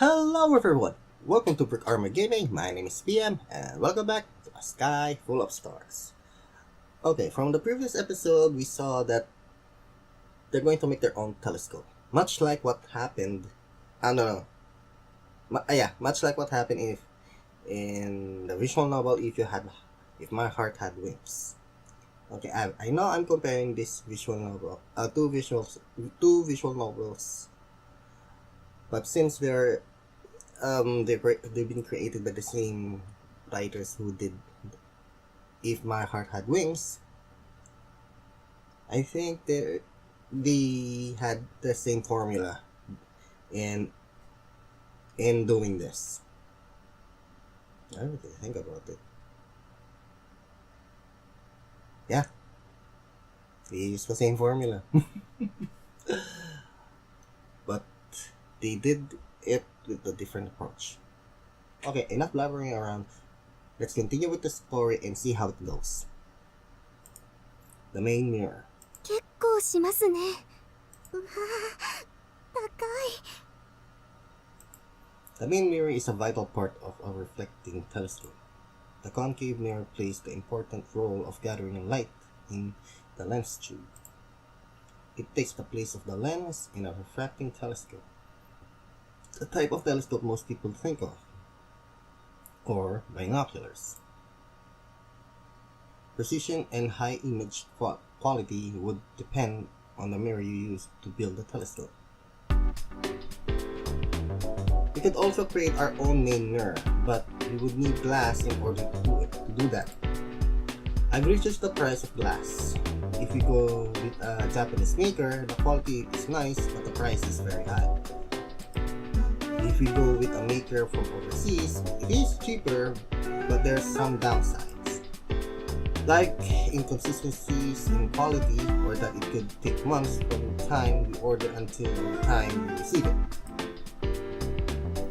Hello everyone! Welcome to Brick Armor Gaming. My name is PM and welcome back to a sky full of stars. Okay, from the previous episode we saw that they're going to make their own telescope. Much like what happened no no. Much like what happened if in the visual novel if my heart had wings. Okay, I know I'm comparing this visual novel two visual novels, but since they've been created by the same writers who did If My Heart Had Wings. I think they had the same formula in doing this. I don't really think about it. Yeah, they used the same formula, but they did it with a different approach. Okay, enough blabbering around. Let's continue with the story and see how it goes. The main mirror. 結構しますね。うわー、高い。 The main mirror is a vital part of a reflecting telescope. The concave mirror plays the important role of gathering light in the lens tube. It takes the place of the lens in a refracting telescope. The type of telescope most people think of, or binoculars. Precision and high image quality would depend on the mirror you use to build the telescope. We could also create our own main mirror, but we would need glass in order to do that. I've researched the price of glass. If we go with a Japanese maker, the quality is nice, but the price is very high. If we go with a maker from overseas, it is cheaper, but there's some downsides. Like inconsistencies in quality, or that it could take months from the time we order until the time we receive it.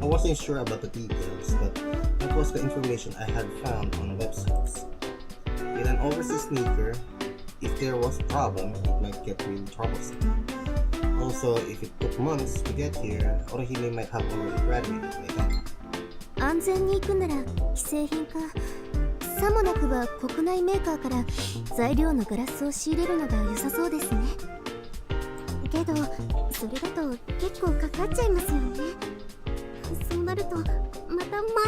I wasn't sure about the details, but that was the information I had found on websites. With an overseas maker, if there was a problem, it might get really troublesome. Also, if it took months to get here, Orihime might have already graduated by then. 安全に行くなら既製品か。さもなくば国内メーカーから材料のガラスを仕入れるのが良さそうですね。けど、それだと結構かかっちゃいますよね。そうなるとまた前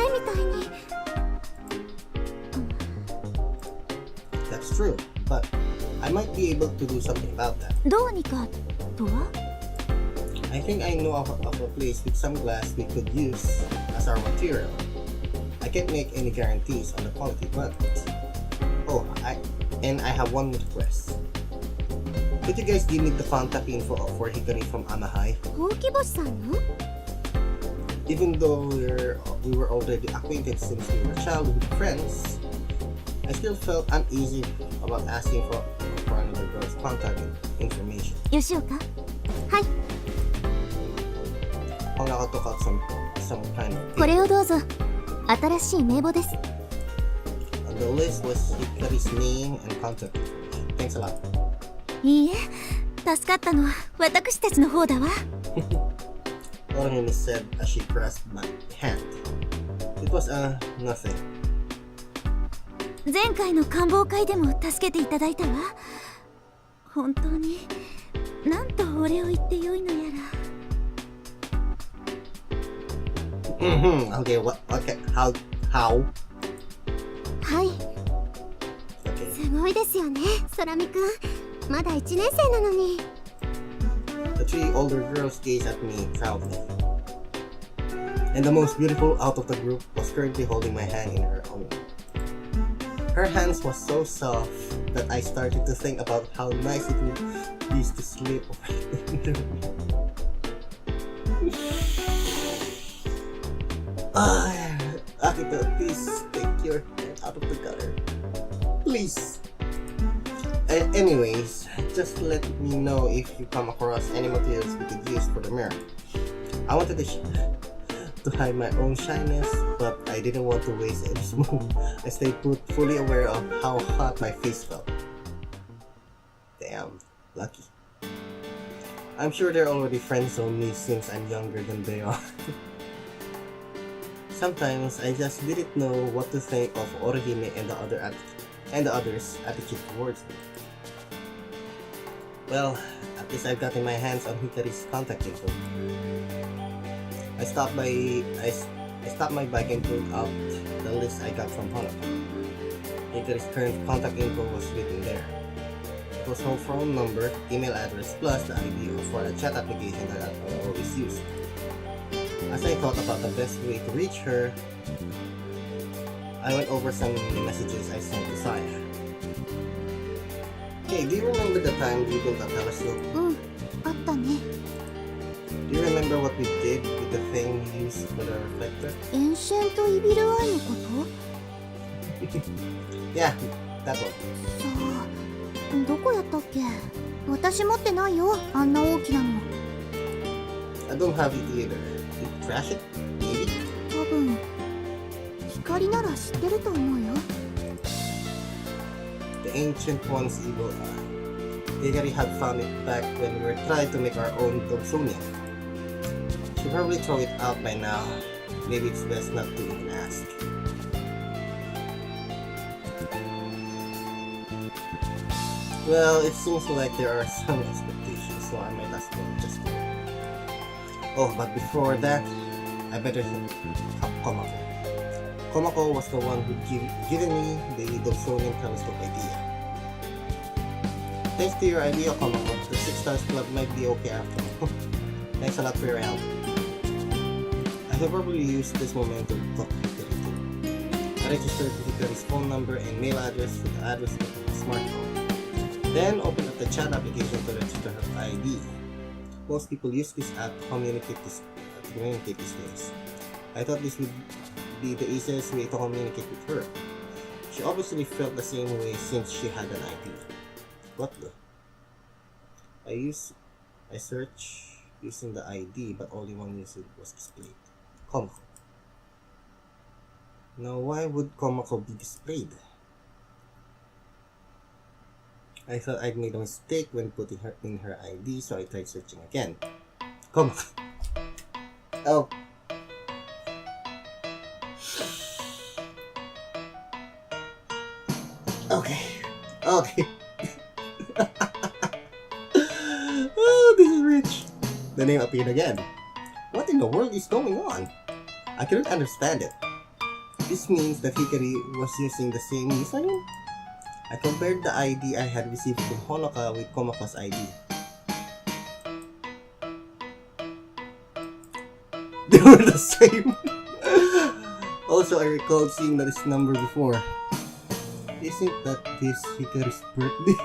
みたいに。That's true, but I might be able to do something about that. どうにかとは？ I think I know of a place with some glass we could use as our material. I can't make any guarantees on the quality, but I have one request. Could you guys give me the contact info for Hikari from Amahai? ほうき星さんの？ Even though we were already acquainted since we were childhood friends, I still felt uneasy about asking for another girl's contact information. 吉岡？はい。 I'll now talk out some kind of これをどうぞ。新しい名簿です。 On the list was Hikari's name and contact information. Thanks a lot. いいえ、助かったのは私たちの方だわ。Orihime said as she grasped my hand. It was nothing. 前回の官房会でも助けていただいたわ。本当に何とお礼を言ってよいのやら。Okay, how? はい。Okay. すごいですよね、空見くん。まだ1年生なのに。 The three older girls gazed at me proudly. And the most beautiful out of the group was currently holding my hand in her own. Her hands was so soft that I started to think about how nice it would be to sleep in the room. Akito, please take your hand out of the gutter. Please. Anyways, just let me know if you come across any materials we could use for the mirror. I wanted to hide my own shyness, but I didn't want to waste any smoke. I stayed fully aware of how hot my face felt. Damn, lucky. I'm sure they're already friends on me since I'm younger than they are. Sometimes I just didn't know what to think of Orihime and the others' attitude towards me. Well, at least I've gotten my hands on Hikari's contact info. I stopped by I stopped my bike and pulled out the list I got from Honoka. Hikari's current contact info was written there. It was her phone number, email address, plus the ID for a chat application that I always use. As I thought about the best way to reach her, I went over some messages I sent to Saya. Hey, do you remember the time we built a telescope? あったね。 Do you remember what we did with the thing we used for the reflector? エンシェントイビルアイのこと？ Yeah, that one. さあ、どこやったっけ？私持ってないよ、あんな大きなの。 I don't have it either. Did you crash it? Maybe? 多分、光なら知ってると思うよ。 The ancient one's evil eye. Hikari had found it back when we were trying to make our own Dobsonia. She'll probably throw it out by now. Maybe it's best not to even ask. Well, it seems like there are some expectations, so I might as well just go. Oh, but before that, I better help Komako. Komako was the one who given me the Dobsonian telescope idea. Thanks to your idea, Komako, the Six Stars Club might be okay after all. Thanks a lot for your help. I will probably use this moment to talk to Hikari too. I registered Hikari's phone number and mail address with the address of my smartphone. Then open up the chat application to register her ID. Most people use this app to communicate these days. I thought this would be the easiest way to communicate with her. She obviously felt the same way since she had an ID. What the? I searched using the ID, but only one user was displayed. Komako. Now why would Komako be displayed? I thought I'd made a mistake when putting her in her ID, so I tried searching again. Komako. Oh. Okay. Oh, this is rich. The name appeared again. What in the world is going on? I couldn't understand it. This means that Hikari was using the same username? I compared the ID I had received from Honoka with Komako's ID. They were the same. Also, I recalled seeing this number before. Isn't that this Hikari's birthday?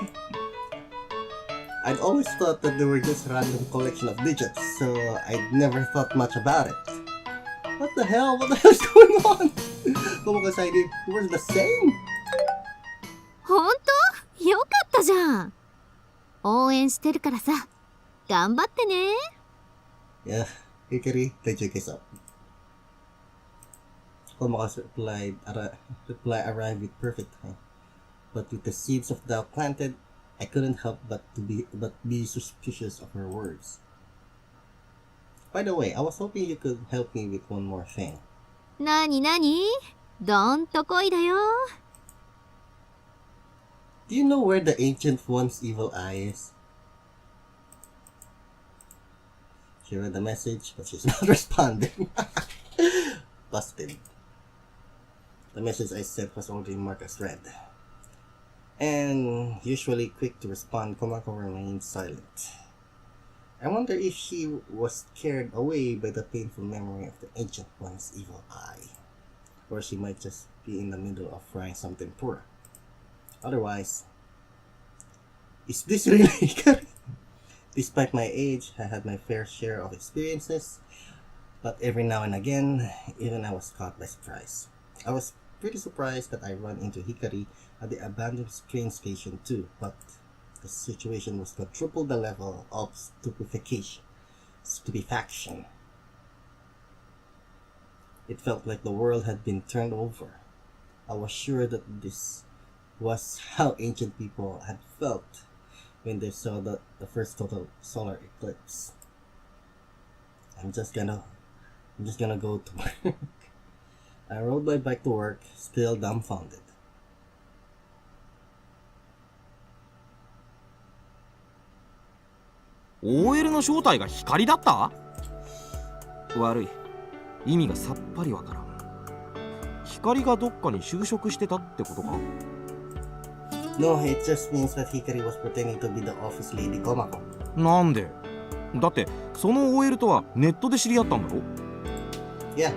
I'd always thought that they were just a random collection of digits, so I'd never thought much about it. What the hell? What the hell is going on? Komako's ID were the same? ほんと？よかったじゃん。応援してるからさ、頑張ってね。 Yeah, Hikari, catch your case up. Komako's reply arrived with perfect time, but with the seeds of doubt planted, I couldn't help but be suspicious of her words. By the way, I was hoping you could help me with one more thing. なになに？どんとこいだよ。 Do you know where the Ancient One's evil eye is? She read the message, but she's not responding. Busted. The message I sent was already marked as read. And usually quick to respond, Komako remained silent. I wonder if she was scared away by the painful memory of the Ancient One's evil eye. Or she might just be in the middle of frying something poor. Otherwise, is this really Hikari? Despite my age, I had my fair share of experiences, but every now and again, even I was caught by surprise. I was pretty surprised that I ran into Hikari at the abandoned train station too, but the situation was quadruple the level of stupefaction. It felt like the world had been turned over. I was sure that this was how ancient people had felt when they saw the first total solar eclipse. I'm just gonna go to work. I rode my bike to work, still dumbfounded. ？OL の正体が光だった？悪い。意味がさっぱりわからん。光がどっかに就職してたってことか？ No, it just means that Hikari was pretending to be the office lady Komako. なんで？だってその OL とはネットで知り合ったんだろ？ Yeah,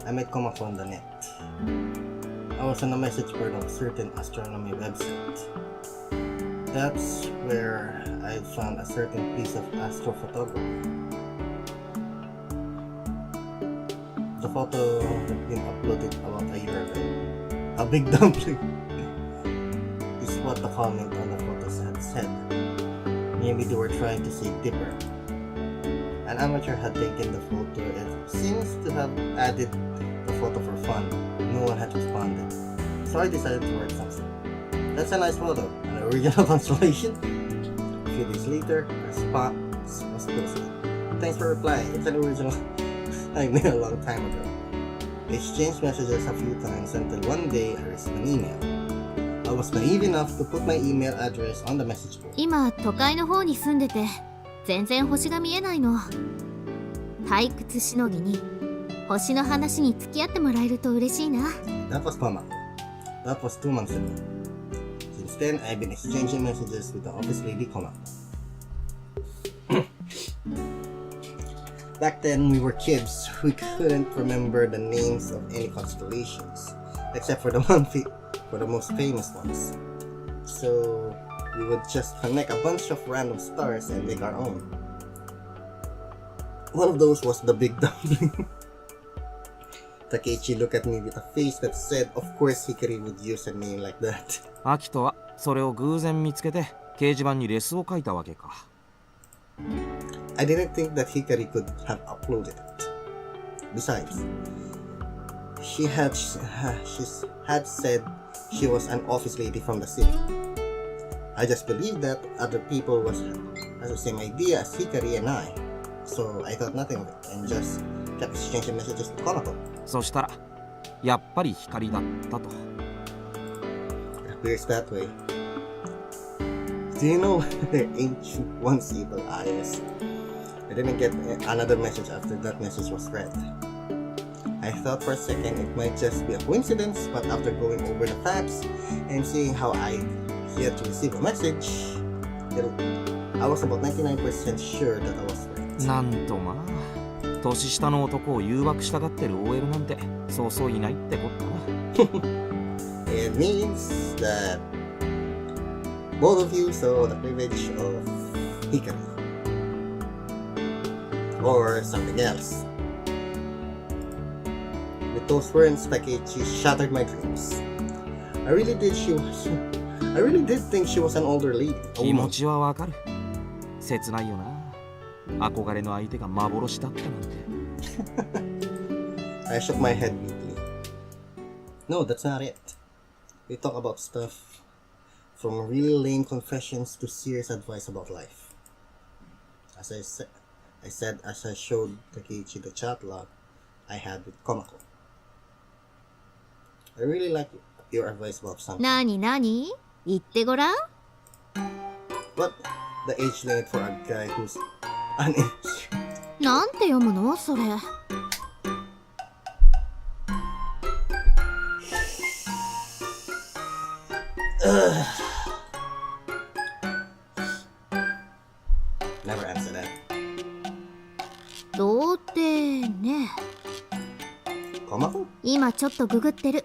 I met Komako on the net. I was on a message board of a certain astronomy website. That's where I found a certain piece of astrophotography. The photo had been uploaded about a year ago. A big dumpling is what the comment on the photos had said. Maybe they were trying to say Dipper. An amateur had taken the photo and seems to have added the photo for fun. No one had responded. So I decided to write something. That's a nice photo, an original constellation. A few days later, a response was posted. Thanks for replying. It's an original I made a long time ago. We exchanged messages a few times until one day I received an email. I was naive enough to put my email address on the message board. 今都会の方に住んでて全然星が見えないの。退屈しのぎに星の話に付き合ってもらえると嬉しいな。 That was Komako. That was 2 months ago. Since then, I've been exchanging messages with the office lady Komako. Back then, we were kids. We couldn't remember the names of any constellations, except for the most famous ones. So we would just connect a bunch of random stars and make our own. One of those was the Big Dumpling. Takeichi looked at me with a face that said, of course Hikari would use a name like that. アキトはそれを偶然見つけて掲示板にレスを書いたわけか。I didn't think that Hikari could have uploaded it. Besides, she had said she was an office lady from the city. I just believed that other people had the same idea as Hikari and I. So I thought nothing of it and just kept exchanging messages to Komako. そしたらやっぱり光だったと。It appears that way. Do you know the ancient one's evil eyes? I didn't get another message after that message was read. I thought for a second it might just be a coincidence, but after going over the facts and seeing how I yet to receive a message, I was about 99% sure that I was right. なんとまあ年下の男を誘惑したがってる OL なんてそうそういないってこったな。It means that both of you saw the cleavage of Hikari. Or something else. With those words, Takeichi shattered my dreams. I really did think she was an older lady. 気持ちはわかる。切ないよな。憧れの相手が幻だったなんて。I shook my head weakly. No, that's not it. We talk about stuff from really lame confessions to serious advice about life. As I said as I showed Takeichi the chat log I had with Komako. I really like your advice about something. なになに言ってごらん。 What the age limit for a guy who's an inch? なんて読むのそれ。Never answer that. 童貞ね。 Komako? 今ちょっとググってる。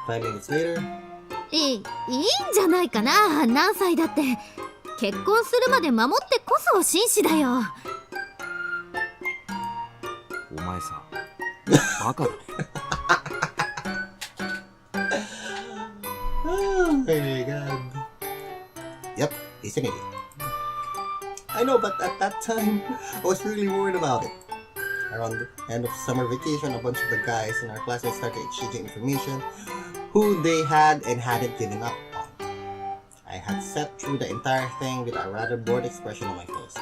5 minutes later. いいんじゃないかな。何歳だって結婚するまで守ってこそ紳士だよ。お前さ、バカだ。Oh my god. Yep, he's an idiot. I know, but at that time, I was really worried about it. Around the end of summer vacation, a bunch of the guys in our classmates started exchanging information who they had and hadn't given up on. I had sat through the entire thing with a rather bored expression on my face.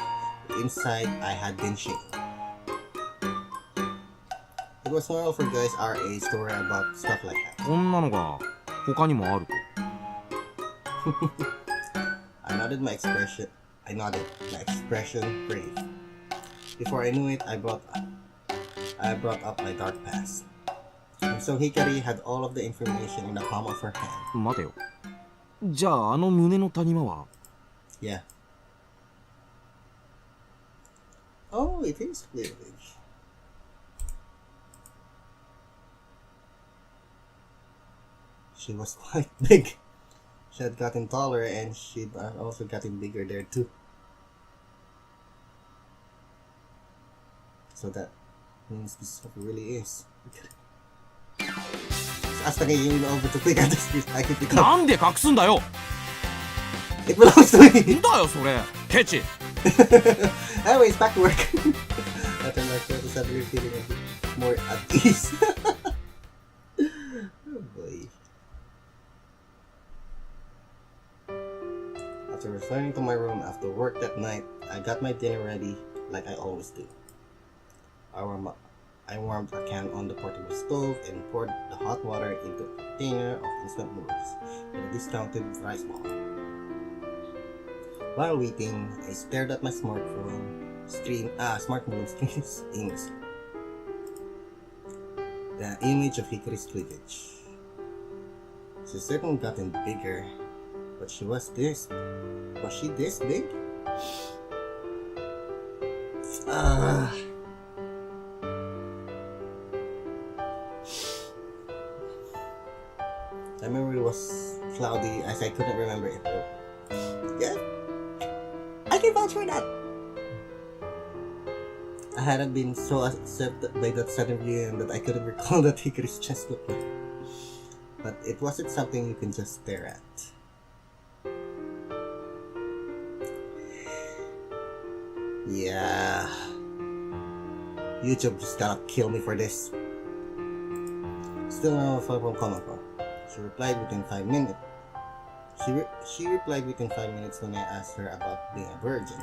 But inside, I had been shaking. was normal for guys our age to worry about stuff like that. こんなのが他にもあると。I nodded my expression brave. Before I knew it, I brought up my dark past. And so Hikari had all of the information in the palm of her hand. 待てよ。じゃああの胸の谷間は Yeah. Oh, it is cleavage. She was quite big. She had gotten taller and she'd also gotten bigger there too. So that means this stuff really is. Asta ngayon yung over to quick at this I can pick な up. んで隠すんだよ It belongs to me! だよそれケチ Anyways, back to work. After my first suddenly feeling a bit more at ease. Oh boy. After returning to my room after work that night, I got my dinner ready like I always do. I warmed a can on the portable stove and poured the hot water into a container of instant noodles in a discounted rice bowl. While waiting, I stared at my smartphone screens aimlessly. The image of Hikari's cleavage. She certainly gotten bigger, but was she this big? My memory was cloudy as I couldn't remember it. Yeah, I can vouch for that. I hadn't been so upset by that sudden view that I couldn't recall that Hikari's chest looked like. But it wasn't something you can just stare at. Yeah. YouTube just gonna kill me for this. Still no phone from Komako. She replied within 5 minutes. She replied within 5 minutes when I asked her about being a virgin.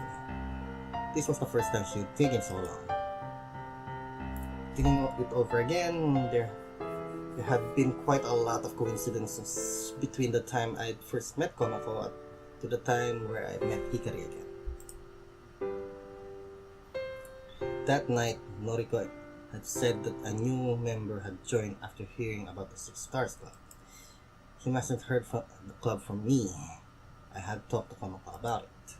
This was the first time she had taken so long. Thinking it over again, there had been quite a lot of coincidences between the time I first met Komako to the time where I met Hikari again. That night, Noriko had said that a new member had joined after hearing about the Six Stars Club. He mustn't heard from the club from me. I had talked to Komako about it.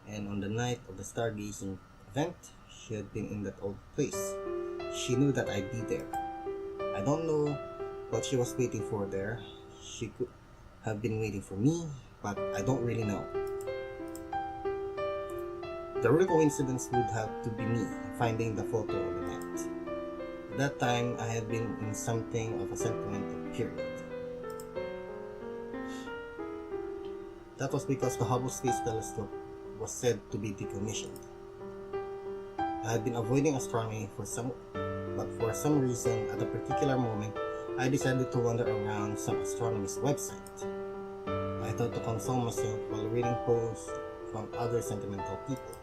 And on the night of the stargazing event, she had been in that old place. She knew that I'd be there. I don't know what she was waiting for there. She could have been waiting for me, but I don't really know. The real coincidence would have to be me finding the photo on the net. At that time, I had been in something of a sentimental period. That was because the Hubble Space Telescope was said to be decommissioned. I had been avoiding astronomy but for some reason, at a particular moment, I decided to wander around some astronomy's website. I thought to console myself while reading posts from other sentimental people.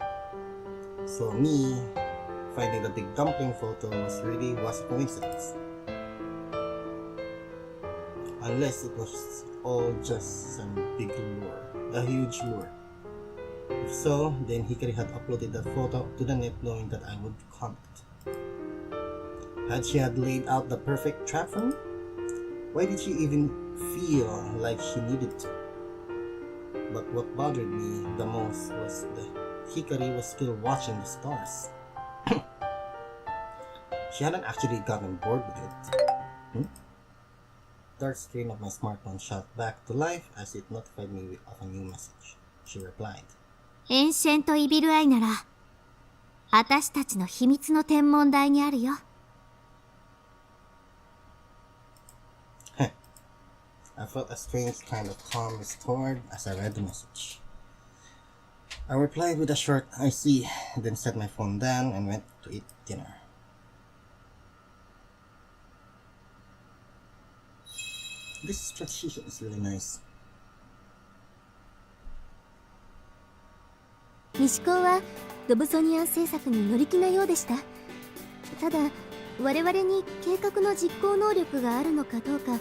So me finding the big dumpling photo was a coincidence. Unless it was all just some big lure, a huge lure. If so, then Hikari had uploaded that photo to the net knowing that I would comment. Had she laid out the perfect trap for me? Why did she even feel like she needed to? But what bothered me the most was that Hikari was still watching the stars. She hadn't actually gotten bored with it. Dark screen of my smartphone shot back to life as it notified me of a new message. She replied, エンシェント・イビル・アイなら私たちの秘密の天文台にあるよ。I felt a strange kind of calm restored as I read the message. I replied with a short "I see," then set my phone down and went to eat dinner. This transition is really nice. 西高はドブソニアン製作に乗り気なようでした。ただ我々に計画の実行能力があるのかどうか、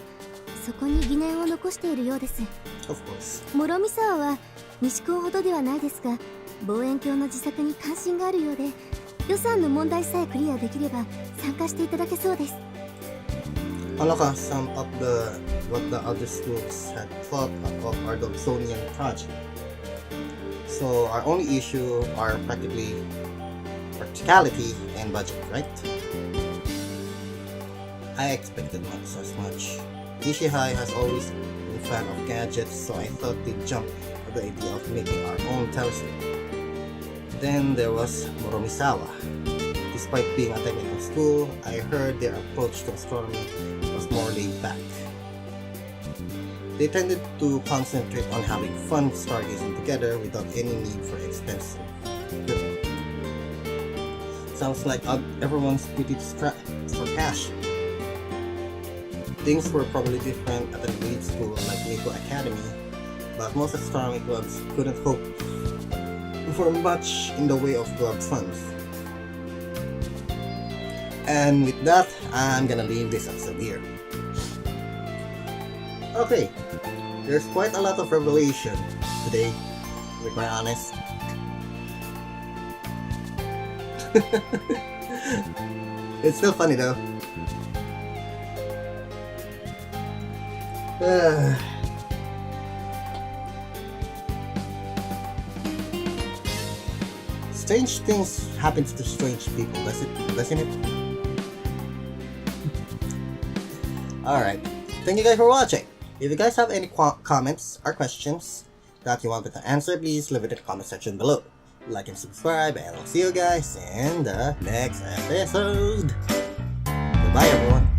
そこに疑念を残しているようです。 Of course. 諸見沢は西君ほどではないですが、望遠鏡の自作に関心があるようで、予算の問題さえクリアできれば参加していただけそうです。 Honoka, some of what the other schools had thought of our Dobsonian project. So our only issue are practicality and budget, right? I expected not as much. Ishihai has always been a fan of gadgets, so I thought they'd jump at the idea of making our own telescope. Then there was Moromisawa. Despite being a technical school, I heard their approach to astronomy was more laid back. They tended to concentrate on having fun stargazing together without any need for expensive equipment. Sounds like everyone's pretty strapped for cash. Things were probably different at an elite school like Miko Academy, but most astronomy clubs couldn't hope for much in the way of club funds. And with that, I'm gonna leave this episode here. Okay, there's quite a lot of revelation today, to be quite honest. It's still funny though. Strange things happen to strange people, doesn't it? Alright, thank you guys for watching. If you guys have any comments or questions that you want me to answer, please leave it in the comment section below. Like and subscribe, and I'll see you guys in the next episode. Goodbye everyone.